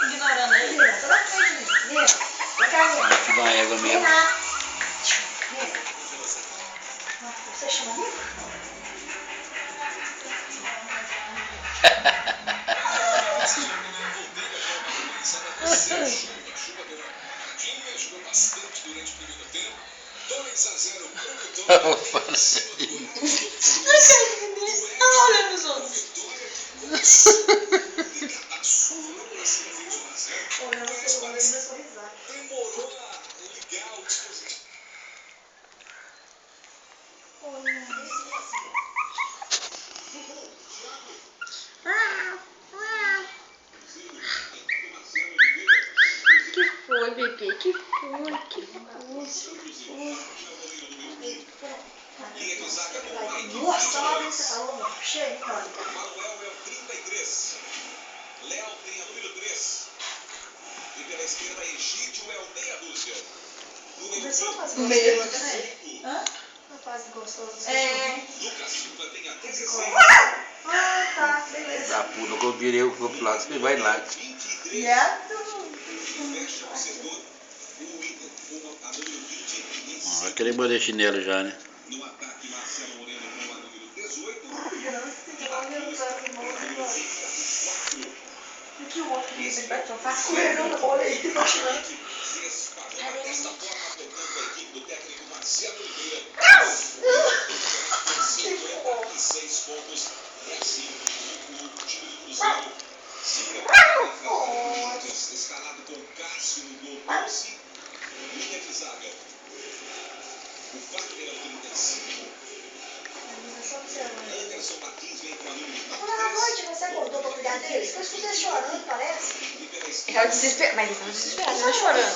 Ignorando ele. Vira, toda frente, vira. Vem cá, vira. Te dá uma égua mesmo. Vira. Você chama Nina? Jogou bastante durante o primeiro tempo. 2-0 Eu falei. Olha olhando os outros. Olhando o celular, ele começou a risar. Demorou a ligar o dispositivo. Que foi, bebê? Que foi? Que foi? Linha de zaga com Mike. Nossa, olha onde você falou, meu. Cheio, cara. Manuel é o 33. Léo tem a número 3. E pela esquerda, Egídio é o meia dúzia. Começou a fazer Meia gostoso, né? Hã? Uma fase gostosa. É. Lucas Silva tem a 16. Ah, tá. Beleza. Da puta, que eu virei o pro lado, você vai lá. 23. Fecha o setor. O Inter com a número 20. Vai querer morder chinelo já, né? No ataque, Marcelo Moreno com a número 18. E que o outro que ele vai trocar escorregando na bola aí, tá tirando. Disparou desta forma, portanto, a equipe do técnico Marcelo Oliveira. 56 pontos. É assim o time do Cruzeiro. Escalado com Cássio no gol 12. Linha de zaga. O Wagner é o 35. Anderson Martins vem com a número 23. Quando à noite você acordou pra cuidar deles, eu escutei chorando, parece. E pela É o esquerda. desespero. Mas ele tava desesperado, ele tava chorando.